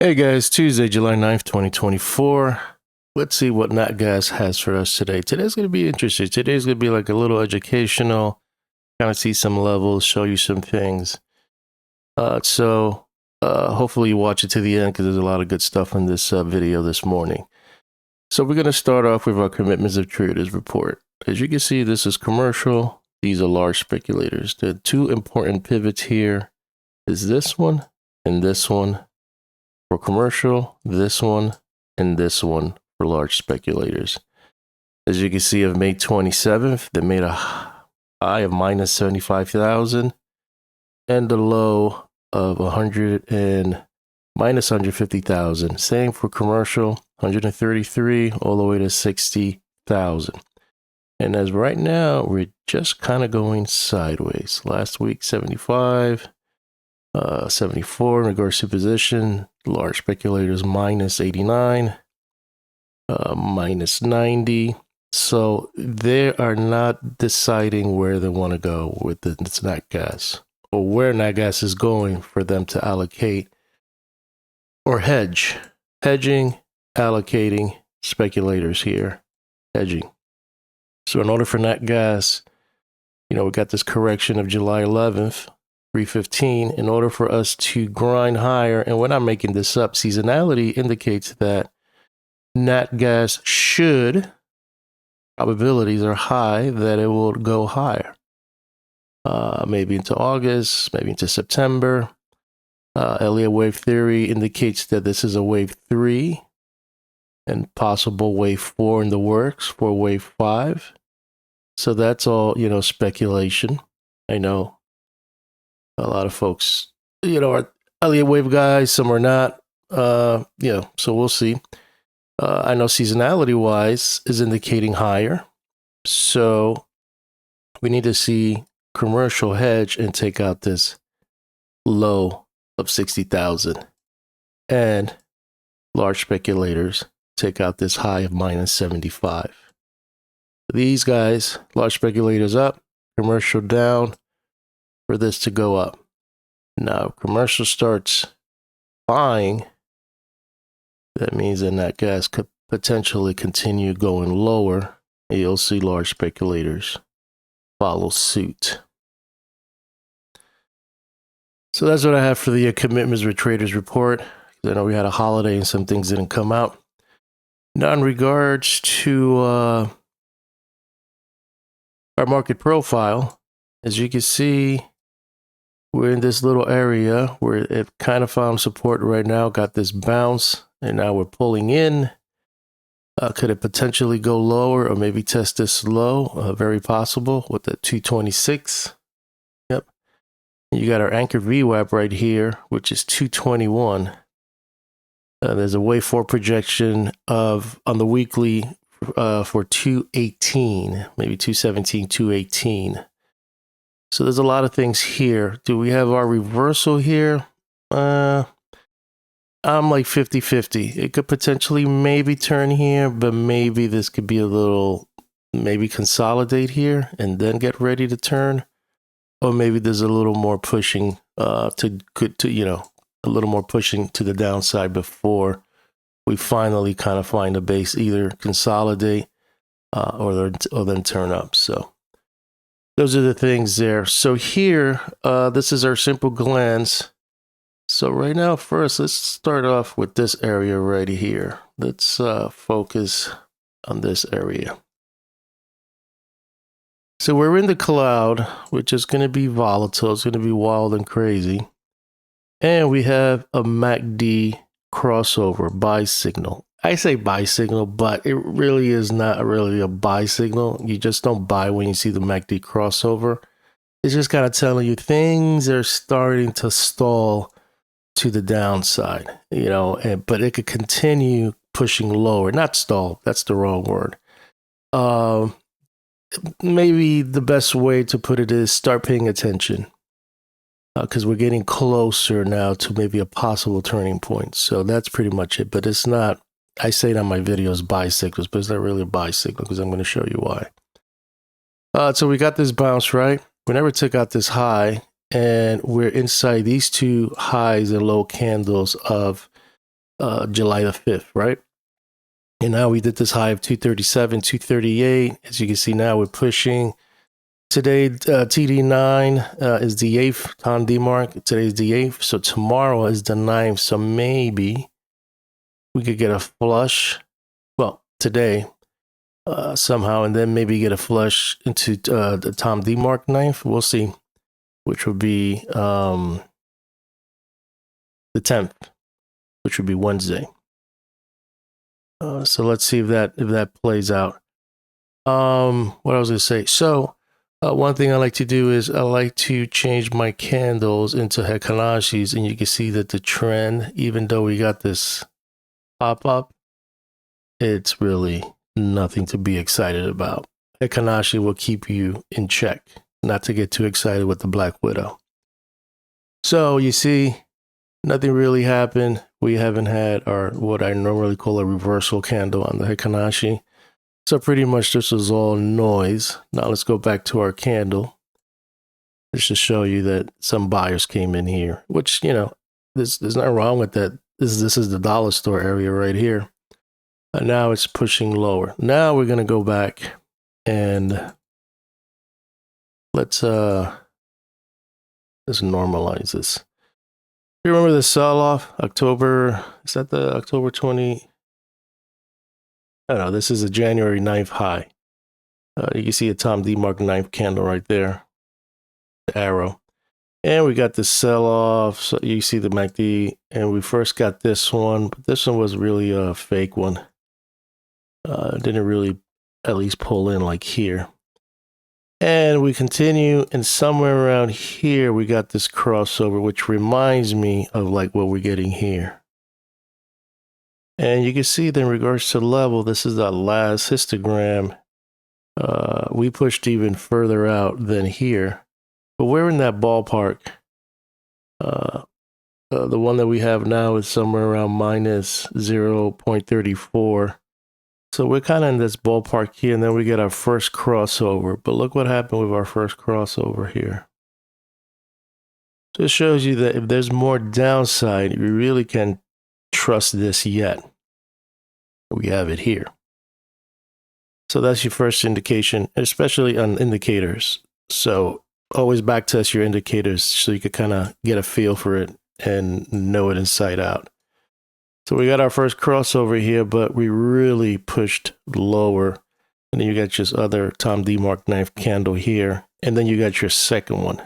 Hey guys, Tuesday, July 9th, 2024. Let's see what Nat Gas has for us today. Today's going to be interesting. Today's going to be like a little educational, kind of see some levels, show you some things. Hopefully you watch it to the end because there's a lot of good stuff in this video this morning. So we're going to start off with our commitments of traders report. As you can see, this is commercial. These are large speculators. The two important pivots here is this one and this one. For commercial, this one, and this one for large speculators. As you can see, of May 27th, they made a high of minus 75,000 and a low of 100 and minus 150,000. Same for commercial, 133 all the way to 60,000. And as right now, we're just kind of going sideways. Last week, 75. 74 in regards to position. Large speculators minus 89, minus 90. So they are not deciding where they want to go with this nat gas or where nat gas is going for them to allocate or hedge. Hedging, allocating, speculators here, hedging. So in order for nat gas, we got this correction of July 11th. 315 in order for us to grind higher, and we're not making this up, seasonality indicates that nat gas should, probabilities are high that it will go higher, maybe into August, maybe into September. Elliott wave theory indicates that this is a wave 3 and possible wave 4 in the works for wave 5. So that's all, speculation. I know a lot of folks, are Elliott wave guys, some are not. So we'll see. I know seasonality wise is indicating higher. So we need to see commercial hedge and take out this low of 60,000 and large speculators take out this high of minus 75. These guys, large speculators up, commercial down, for this to go up. Now, commercial starts buying, that means that nat gas could potentially continue going lower, and you'll see large speculators follow suit. So that's what I have for the commitments with traders report. I know we had a holiday and some things didn't come out. Now, in regards to our market profile, as you can see, we're in this little area where it kind of found support right now, got this bounce, and now we're pulling in. Could it potentially go lower or maybe test this low? Very possible with the 226. Yep. You got our anchor VWAP right here, which is 221. There's a wave 4 projection on the weekly for 218, maybe 217, 218. So there's a lot of things here. Do we have our reversal here? I'm like 50-50. It could potentially maybe turn here, but maybe this could be a little, maybe consolidate here and then get ready to turn. Or maybe there's a little more pushing a little more pushing to the downside before we finally kind of find a base, either consolidate or then turn up. So those are the things there. So here, this is our simple glance. So right now, first, let's start off with this area right here. Let's focus on this area. So we're in the cloud, which is going to be volatile. It's going to be wild and crazy. And we have a MACD crossover buy signal. I say buy signal, but it really is not really a buy signal. You just don't buy when you see the MACD crossover. It's just kind of telling you things are starting to stall to the downside, but it could continue pushing lower. Not stall, that's the wrong word. Maybe the best way to put it is start paying attention because we're getting closer now to maybe a possible turning point. So that's pretty much it, but it's not. I say it on my videos, buy signals, but it's not really a buy signal because I'm going to show you why. So we got this bounce, right? We never took out this high, and we're inside these two highs and low candles of July the 5th, right? And now we did this high of 237, 238. As you can see now, we're pushing. Today, TD9 is the 8th, Tom D mark. Today's the 8th. So tomorrow is the 9th. So maybe we could get a flush. Well, today, somehow, and then maybe get a flush into the Tom D mark 9th. We'll see, which would be the 10th, which would be Wednesday. So let's see if that plays out. What I was gonna say. So one thing I like to do is I like to change my candles into Hekanashis, and you can see that the trend, even though we got this pop up, it's really nothing to be excited about. Hekanashi will keep you in check, not to get too excited with the Black Widow. So you see, nothing really happened. We haven't had our what I normally call a reversal candle on the Hekanashi. So pretty much this was all noise. Now let's go back to our candle. Just to show you that some buyers came in here, which, you know, there's nothing wrong with that. This is the dollar store area right here. And now it's pushing lower. Now we're going to go back and let's normalize this. You remember the sell-off? October, is that the October 20? I don't know, this is a January 9th high. You can see a Tom D mark 9th candle right there. The arrow. And we got the sell-off. So you see the MACD. And we first got this one. But this one was really a fake one. Didn't really at least pull in like here. And we continue, and somewhere around here, we got this crossover, which reminds me of like what we're getting here. And you can see that in regards to level, this is the last histogram. We pushed even further out than here, but we're in that ballpark. The one that we have now is somewhere around minus 0.34. So we're kind of in this ballpark here, and then we get our first crossover. But look what happened with our first crossover here. So it shows you that if there's more downside, we really can't trust this yet. We have it here. So that's your first indication, especially on indicators. So always backtest your indicators so you could kind of get a feel for it and know it inside out. So we got our first crossover here, but we really pushed lower. And then you got just other Tom D mark 9th candle here. And then you got your second one.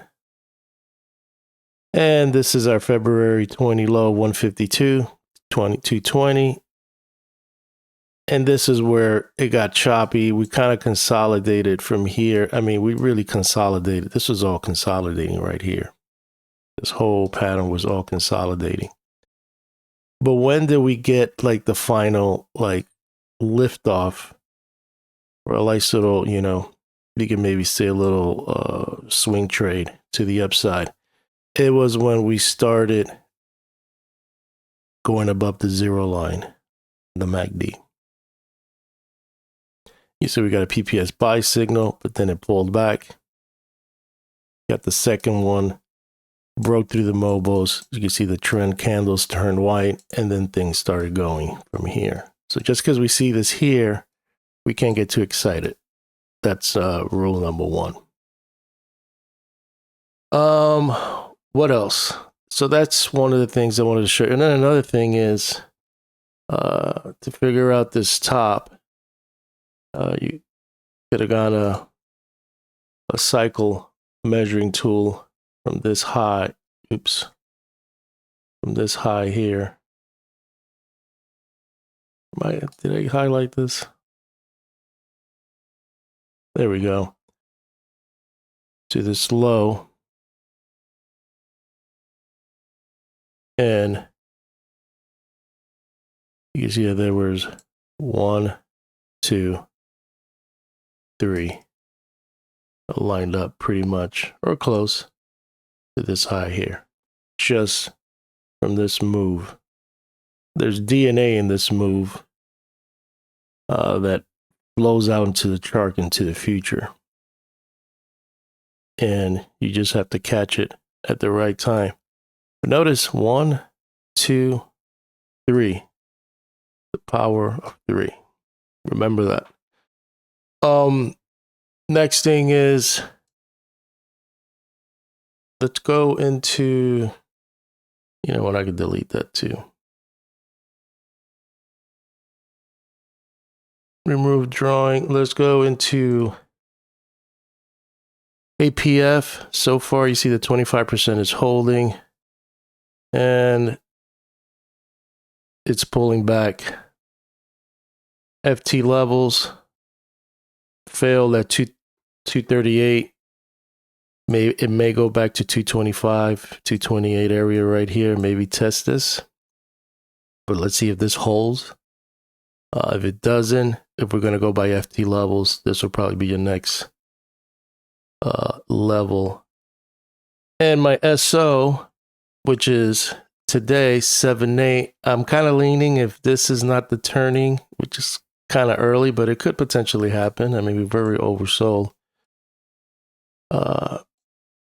And this is our February 20 low, 152, 220. And this is where it got choppy. We kind of consolidated from here. I mean, we really consolidated. This was all consolidating right here. This whole pattern was all consolidating. But when did we get like the final like liftoff or a nice little, you know, you can maybe say a little swing trade to the upside? It was when we started going above the zero line, the MACD. You see we got a PPS buy signal, but then it pulled back. Got the second one. Broke through the mobiles. You can see the trend candles turned white, and then things started going from here. So just because we see this here, we can't get too excited. That's rule number one. What else? So that's one of the things I wanted to show you. And then another thing is to figure out this top, you could have got a cycle measuring tool from this high, from this high here. Did I highlight this? There we go. To this low. And you can see that there was 1, 2, 3 lined up pretty much, or close to this high here, just from this move. There's DNA in this move that flows out into the chart into the future. And you just have to catch it at the right time. But notice 1, 2, 3. power of 3. Remember that. Next thing is, let's go into, you know what, I could delete that too. Remove drawing. Let's go into APF. So far, you see the 25% is holding, and it's pulling back. FT levels failed at 238. It may go back to 225, 228 area right here. Maybe test this. But let's see if this holds. If it doesn't, if we're going to go by FT levels, this will probably be your next level. And my SO, which is today, 7.8, I'm kind of leaning if this is not the turning, which is kind of early, but it could potentially happen. I mean, we're very oversold.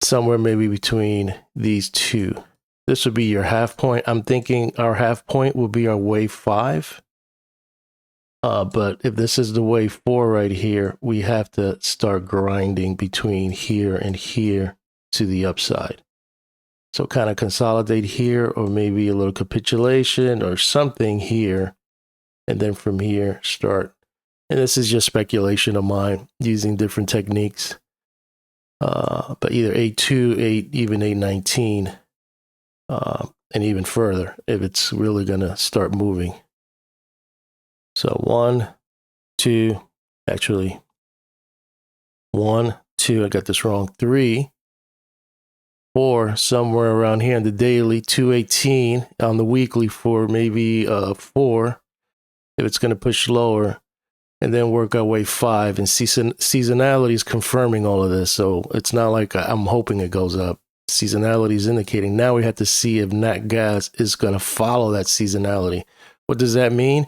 Somewhere maybe between these two. This would be your half point. I'm thinking our half point will be our wave 5. But if this is the wave 4 right here, we have to start grinding between here and here to the upside. So kind of consolidate here, or maybe a little capitulation or something here. And then from here, start. And this is just speculation of mine using different techniques. But either 8.2, even 8.19, and even further if it's really going to start moving. So 1, 2, actually 1, 2, I got this wrong, 3, 4, somewhere around here in the daily, 218 on the weekly for maybe 4 if it's going to push lower. And then work our way 5, and seasonality is confirming all of this. So it's not like I'm hoping it goes up. Seasonality is indicating. Now we have to see if nat gas is going to follow that seasonality. What does that mean?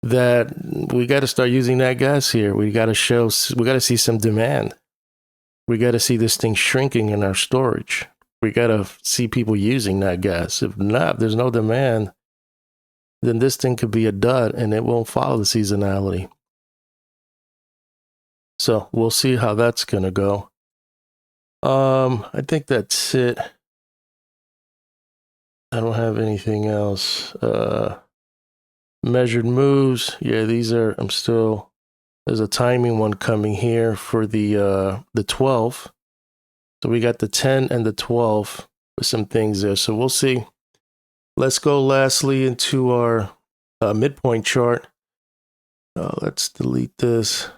That we got to start using nat gas here. We got to see some demand. We got to see this thing shrinking in our storage. We got to see people using nat gas. If not, if there's no demand, then this thing could be a dud and it won't follow the seasonality. So we'll see how that's going to go. I think that's it. I don't have anything else. Measured moves. Yeah, these are, there's a timing one coming here for the 12. So we got the 10 and the 12 with some things there. So we'll see. Let's go lastly into our midpoint chart. Let's delete this.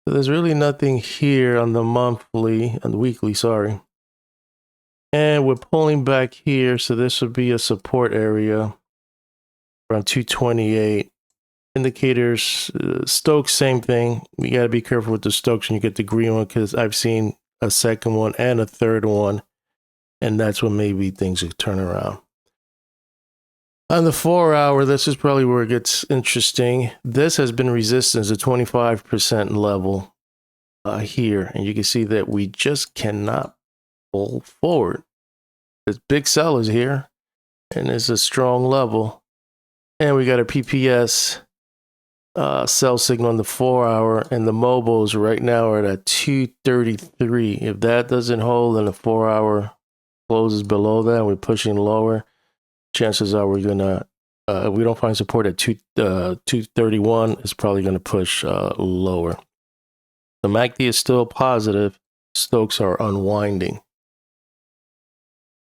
So there's really nothing here on the weekly, sorry. And we're pulling back here, so this would be a support area around 228. Indicators, Stokes, same thing. You got to be careful with the Stokes when you get the green one, because I've seen a second one and a third one, and that's when maybe things will turn around. On the 4 hour, this is probably where it gets interesting. This has been resistance at 25% level here. And you can see that we just cannot pull forward. There's big sellers here, and it's a strong level. And we got a PPS sell signal on the 4 hour, and the mobiles right now are at 233. If that doesn't hold and the 4 hour closes below that, we're pushing lower. Chances are we're gonna, if we don't find support at 231, it's probably gonna push lower. The MACD is still positive. Stokes are unwinding.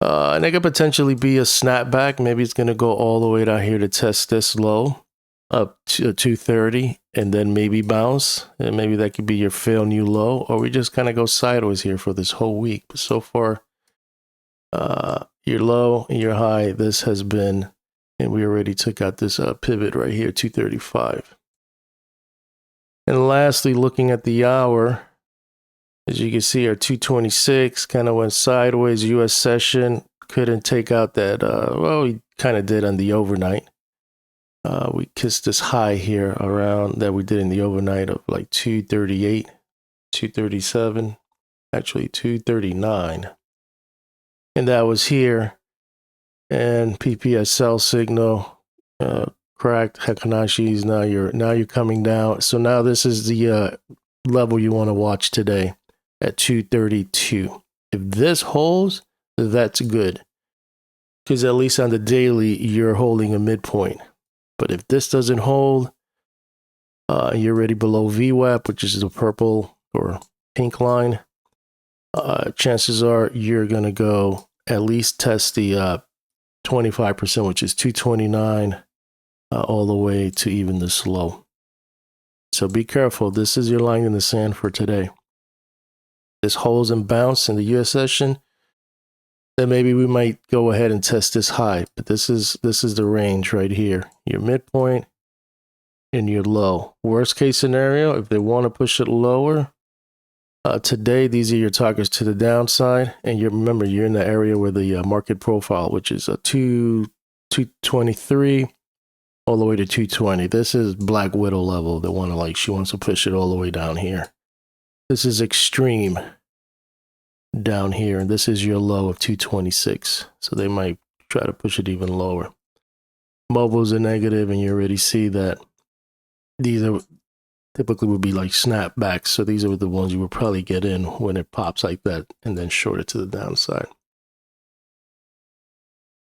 And it could potentially be a snapback. Maybe it's gonna go all the way down here to test this low up to 230 and then maybe bounce. And maybe that could be your fail new low, or we just kind of go sideways here for this whole week. But so far, your low and your high, this has been, and we already took out this pivot right here, 235. And lastly, looking at the hour, as you can see, our 226 kind of went sideways. US session couldn't take out that, well, we kind of did on the overnight. We kissed this high here around that we did in the overnight of like 238, 237, actually 239. And that was here. And PPS sell signal cracked Fibonacci's. Now you're coming down. So now this is the level you want to watch today at 232. If this holds, that's good, because at least on the daily you're holding a midpoint. But if this doesn't hold, you're already below VWAP, which is the purple or pink line. Chances are you're gonna go at least test the 25%, which is 229, all the way to even this low. So be careful. This is your line in the sand for today. This holds and bounce in the US session, then maybe we might go ahead and test this high. But this is the range right here. Your midpoint and your low. Worst case scenario, if they want to push it lower, today these are your targets to the downside. And you remember, you're in the area where the market profile, which is a 223 all the way to 220. This is Black Widow level. She wants to push it all the way down here. This is extreme down here, and this is your low of 226. So they might try to push it even lower. Mobiles are negative, and you already see that these are typically would be like snapbacks. So these are the ones you would probably get in when it pops like that and then short it to the downside.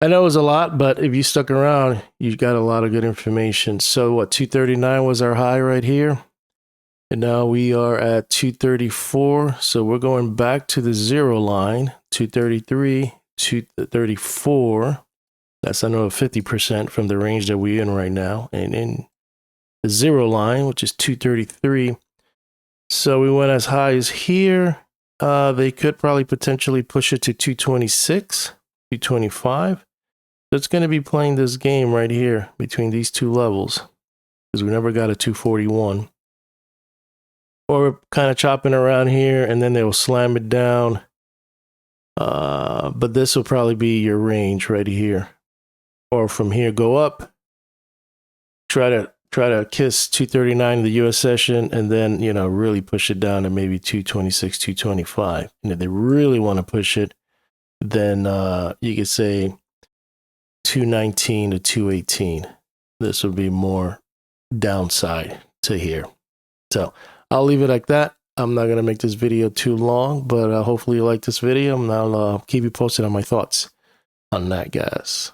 I know it was a lot, but if you stuck around, you got a lot of good information. So what, 239 was our high right here. And now we are at 234. So we're going back to the zero line, 233, 234. That's another 50% from the range that we're in right now. And in the zero line, which is 233. So we went as high as here. They could probably potentially push it to 226, 225. So it's going to be playing this game right here between these two levels, because we never got a 241. Or we're kind of chopping around here, and then they will slam it down. But this will probably be your range right here. Or from here, go up. Try to kiss 239 in the US session, and then, really push it down to maybe 226, 225. And if they really want to push it, then you could say 219 to 218. This would be more downside to here. So I'll leave it like that. I'm not going to make this video too long, but hopefully you like this video, and I'll keep you posted on my thoughts on that, guys.